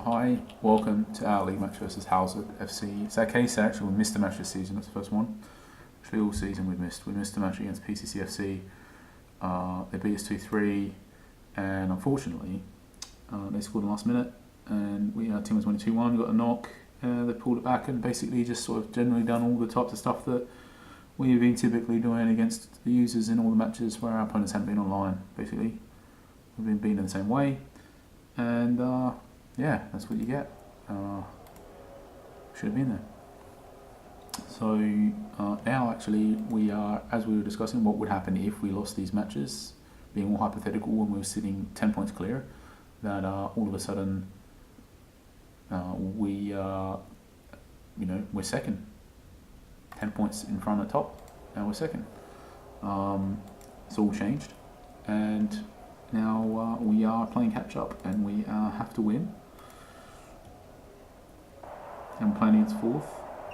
Hi, welcome to our league match versus Halzard FC. It's our case actually, we missed a match this season, that's the first one. Actually all season we missed. We missed a match against PCCFC. They beat us 2-3 and unfortunately they scored in the last minute and our team was winning 2-1, got a knock, they pulled it back and basically just sort of generally done all the types of stuff that we've been typically doing against the users in all the matches where our opponents haven't been online. Basically, we've been beaten in the same way and yeah, that's what you get. Should have been there. So now actually we are, as we were discussing, what would happen if we lost these matches, being all hypothetical when we were sitting 10 points clear, that all of a sudden we're second. 10 points in front at top, now we're second. It's all changed, and now we are playing catch up and we have to win. I'm playing against fourth,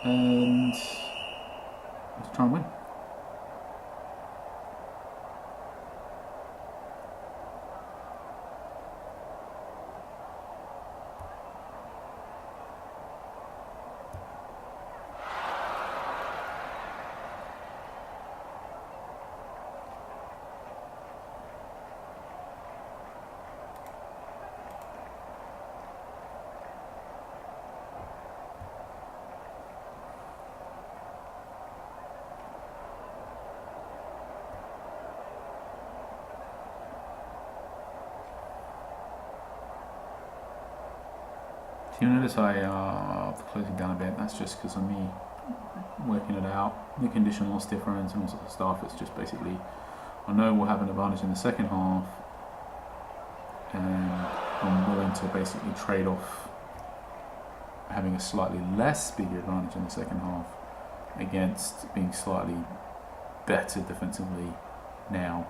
and let's try and win. You notice I closing down a bit, that's just because of me working it out, the condition loss difference and also the stuff. It's just basically, I know we'll have an advantage in the second half and I'm willing to basically trade off having a slightly less bigger advantage in the second half against being slightly better defensively now,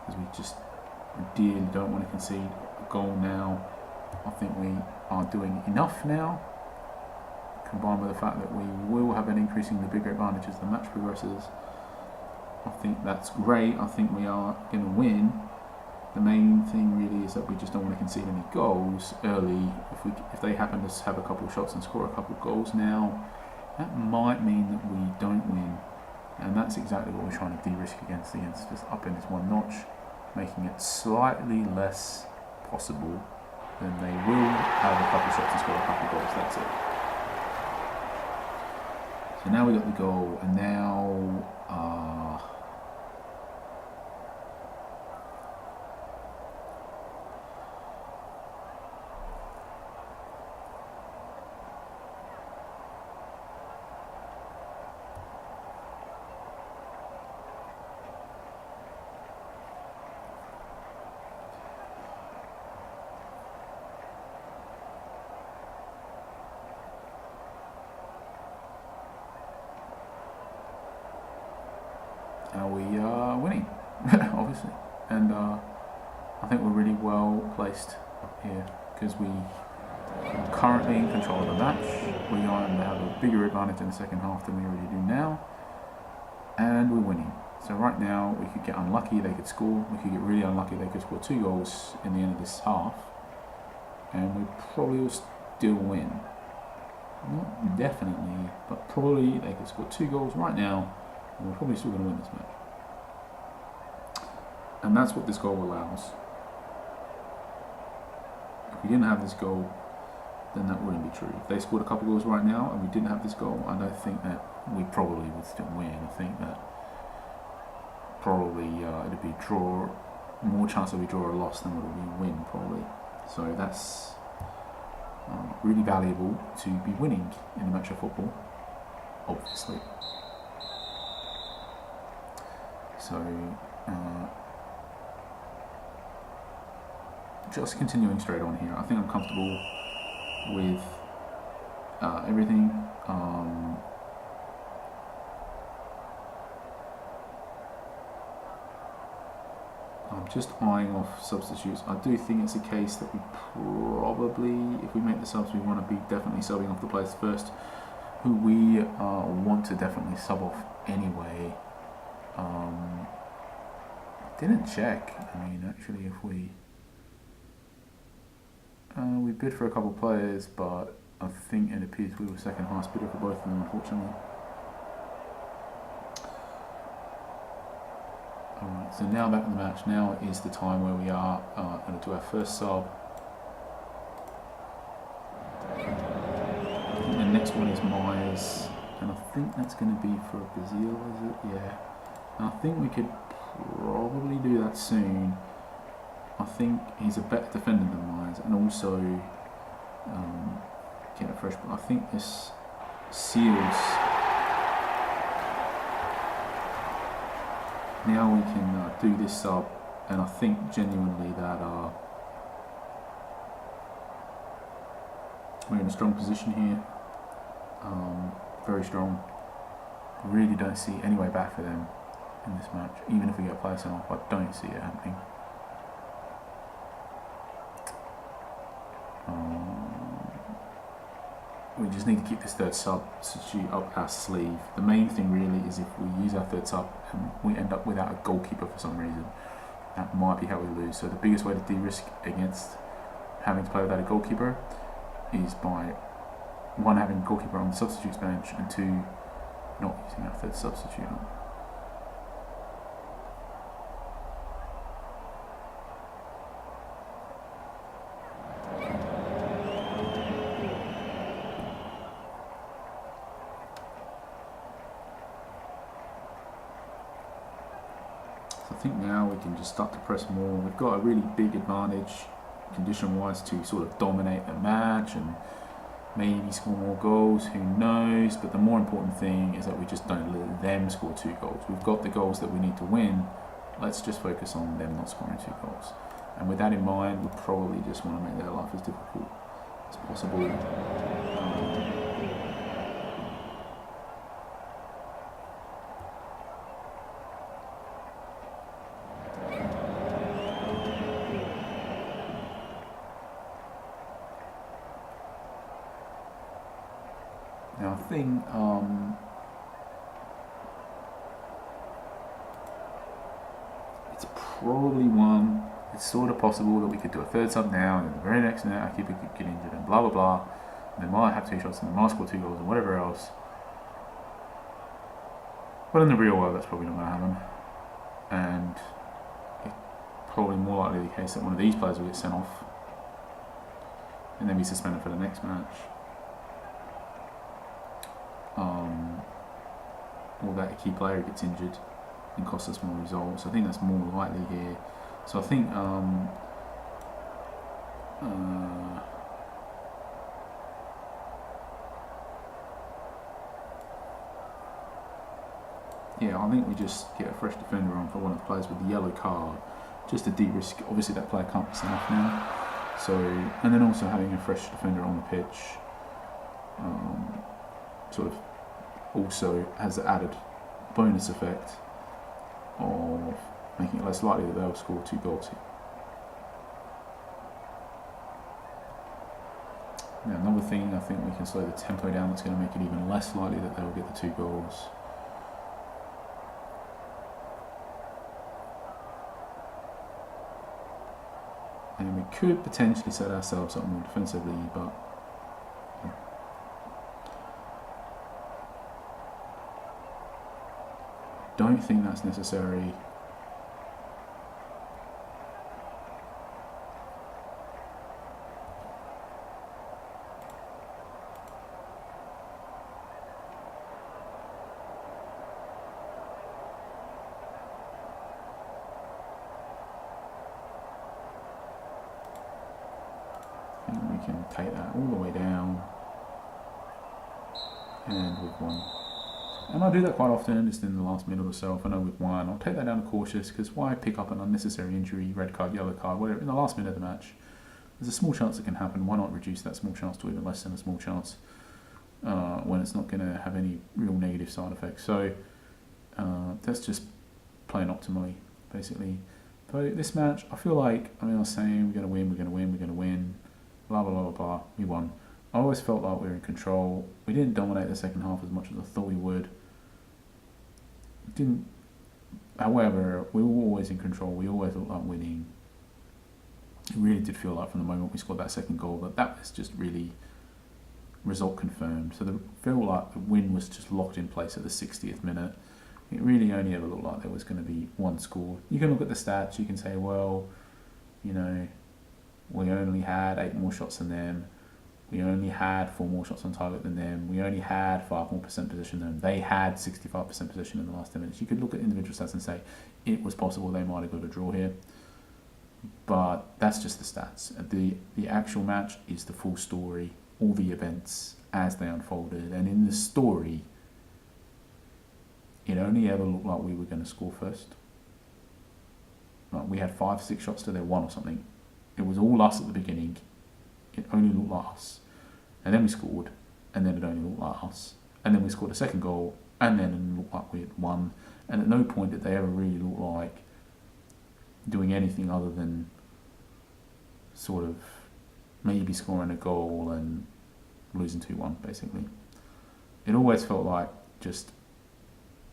because we ideally don't want to concede a goal now. I think we are doing enough now, combined with the fact that we will have an increasingly bigger advantage as the match progresses. I think that's great. I think we are going to win. The main thing really is that we just don't want to concede any goals early. If they happen to have a couple of shots and score a couple of goals now, that might mean that we don't win, and that's exactly what we're trying to de-risk against, just upping this one notch, making it slightly less possible. Then they will have a couple of shots and score a couple of goals, that's it. So now we got the goal, and now we are winning, obviously, and I think we're really well placed here because we are currently in control of the match. We are going to have a bigger advantage in the second half than we already do now, and we're winning. So right now we could get unlucky, they could score, we could get really unlucky, they could score 2 goals in the end of this half, and we probably will still win. Not definitely, but probably they could score 2 goals right now, and we're probably still going to win this match. And that's what this goal allows. If we didn't have this goal, then that wouldn't be true. If they scored a couple goals right now and we didn't have this goal, I don't think that we probably would still win. I think that probably it'd be draw, more chance that we draw or loss than would we win probably. So that's really valuable to be winning in a match of football, obviously. So just continuing straight on here, I think I'm comfortable with everything. I'm just eyeing off substitutes. I do think it's a case that we probably, if we make the subs, we want to be definitely subbing off the players first, who we want to definitely sub off anyway. Didn't check. I mean, actually, if we We bid for a couple of players, but I think it appears we were second highest bidder for both of them, unfortunately. Alright, so now back in the match. Now is the time where we are going to do our first sub. The next one is Myers, and I think that's going to be for a Bazil, is it? Yeah. And I think we could probably do that soon. I think he's a better defender than Myers, and also get a fresh. I think this seals. Now we can do this sub, and I think genuinely that we're in a strong position here. Very strong. Really don't see any way back for them in this match. Even if we get a player sent off, I don't see it happening. We just need to keep this third substitute up our sleeve. The main thing really is if we use our third sub and we end up without a goalkeeper for some reason, that might be how we lose. So the biggest way to de-risk against having to play without a goalkeeper is by one, having a goalkeeper on the substitutes bench, and two, not using our third substitute. I think now we can just start to press more. We've got a really big advantage condition-wise to sort of dominate the match and maybe score more goals, who knows, but the more important thing is that we just don't let them score 2 goals. We've got the goals that we need to win, let's just focus on them not scoring 2 goals. And with that in mind, we probably just want to make their life as difficult as possible. Now I think it's probably one. It's sort of possible that we could do a third sub now, and then the very next minute our keeper could get injured, and blah blah blah. And they might have 2 shots, and they might score 2 goals, and whatever else. But in the real world, that's probably not going to happen. And it's probably more likely the case that one of these players will get sent off, and then be suspended for the next match. Or that a key player gets injured and costs us more results. I think that's more likely here. So I think yeah, I think we just get a fresh defender on for one of the players with the yellow card, just to de-risk. Obviously that player can't be sent off now. So, and then also having a fresh defender on the pitch sort of also has the added bonus effect of making it less likely that they'll score 2 goals here. Now another thing, I think we can slow the tempo down, that's going to make it even less likely that they'll get the 2 goals. And we could potentially set ourselves up more defensively, but don't think that's necessary. I think we can take that all the way down, and we've won. And I do that quite often, just in the last minute or so. If I know we've won, I'll take that down to cautious, because why pick up an unnecessary injury, red card, yellow card, whatever, in the last minute of the match? There's a small chance it can happen. Why not reduce that small chance to even less than a small chance when it's not going to have any real negative side effects? So that's just playing optimally, basically. But this match, I feel like, I was saying we're going to win, we're going to win, we're going to win, blah, blah, blah, blah, blah. We won. I always felt like we were in control. We didn't dominate the second half as much as I thought we would. However, we were always in control. We always looked like winning. It really did feel like from the moment we scored that second goal that was just really result confirmed. So the feel like the win was just locked in place at the 60th minute. It really only ever looked like there was going to be one score. You can look at the stats, you can say, well, you know, we only had 8 more shots than them. We only had 4 more shots on target than them. We only had 5% more possession than them. They had 65% possession in the last 10 minutes. You could look at individual stats and say it was possible they might have got a draw here. But that's just the stats. The actual match is the full story, all the events as they unfolded. And in the story, it only ever looked like we were going to score first. Like we had 5-6 shots to their 1 or something. It was all us at the beginning. It only looked like us. And then we scored, and then it only looked like us. And then we scored a second goal, and then it looked like we had won. And at no point did they ever really look like doing anything other than sort of maybe scoring a goal and losing 2-1, basically. It always felt like just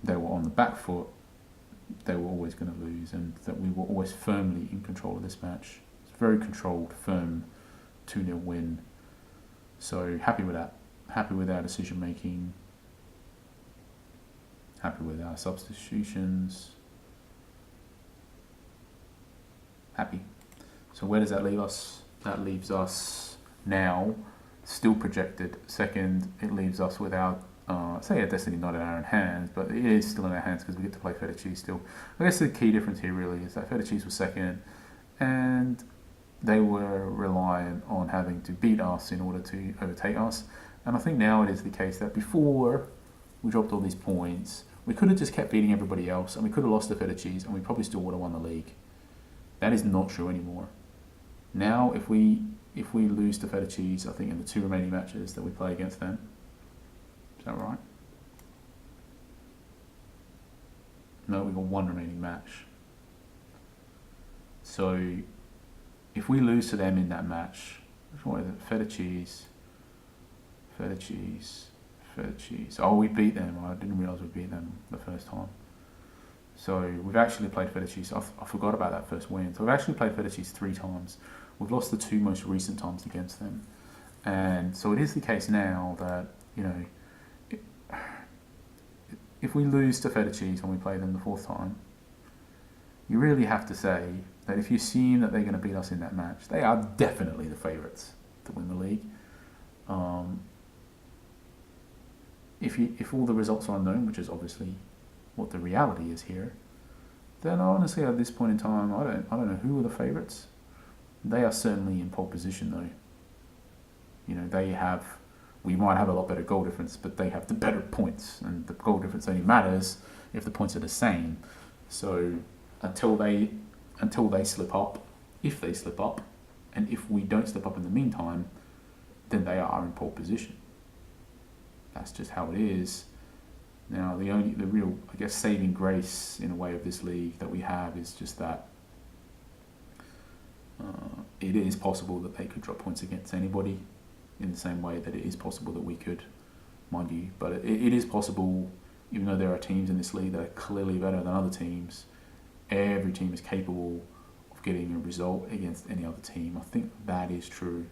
they were on the back foot, they were always going to lose, and that we were always firmly in control of this match. It's very controlled, firm 2-0 win. So happy with that. Happy with our decision making. Happy with our substitutions. Happy. So where does that leave us? That leaves us now still projected second. It leaves us without, say, our destiny not in our own hands, but it is still in our hands because we get to play Feta still. I guess the key difference here really is that Feta was second, and they were reliant on having to beat us in order to overtake us. And I think now it is the case that before we dropped all these points, we could have just kept beating everybody else, and we could have lost to Feta and we probably still would have won the league. That is not true anymore. Now, if we lose to Feta I think in the 2 remaining matches that we play against them, is that right? No, we've got 1 remaining match. So, if we lose to them in that match, what is it? Feta cheese. Oh, we beat them. I didn't realise we beat them the first time. So we've actually played Feta cheese. I forgot about that first win. So we've actually played Feta cheese 3 times. We've lost the 2 most recent times against them. And so it is the case now that, you know, if we lose to Feta cheese when we play them the 4th time, you really have to say that if you assume that they're going to beat us in that match, they are definitely the favourites to win the league. If all the results are unknown, which is obviously what the reality is here, then honestly at this point in time, I don't know who are the favourites. They are certainly in pole position though. You know, we might have a lot better goal difference, but they have the better points, and the goal difference only matters if the points are the same. So until they slip up, if they slip up, and if we don't slip up in the meantime, then they are in pole position. That's just how it is. Now, the real, I guess, saving grace in a way of this league that we have is just that it is possible that they could drop points against anybody in the same way that it is possible that we could, mind you. But it is possible, even though there are teams in this league that are clearly better than other teams, every team is capable of getting a result against any other team. I think that is true.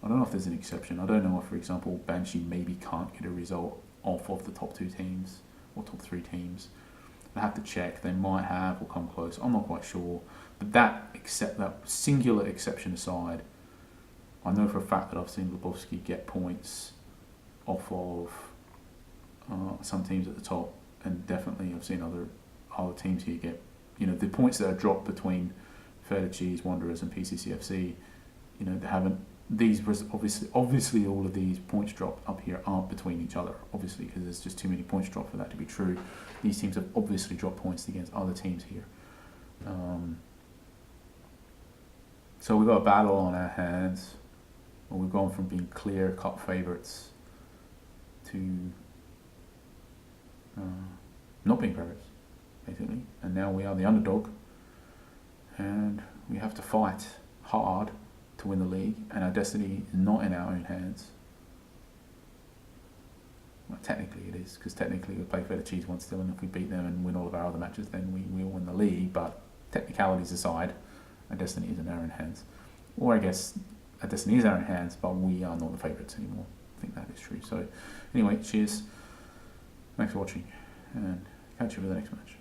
I don't know if there's an exception. I don't know if, for example, Banshee maybe can't get a result off of the top 2 teams or top 3 teams. I have to check. They might have or come close. I'm not quite sure. But that singular exception aside, I know for a fact that I've seen Lubowski get points off of some teams at the top, and definitely I've seen other teams here get, you know, the points that are dropped between Feta Cheese, Wanderers, and PCCFC. You know, they haven't. These obviously all of these points dropped up here aren't between each other, obviously, because there's just too many points dropped for that to be true. These teams have obviously dropped points against other teams here. So we've got a battle on our hands. We've gone from being clear-cut favourites to not being favourites, basically. And now we are the underdog, and we have to fight hard to win the league, and our destiny is not in our own hands. Well, technically it is, because technically we play Feta Cheese once still, and if we beat them and win all of our other matches, then we will win the league. But technicalities aside, our destiny is in our own hands. or I guess our destiny is in our own hands, but we are not the favourites anymore. I think that is true. So anyway, cheers, thanks for watching, and catch you for the next match.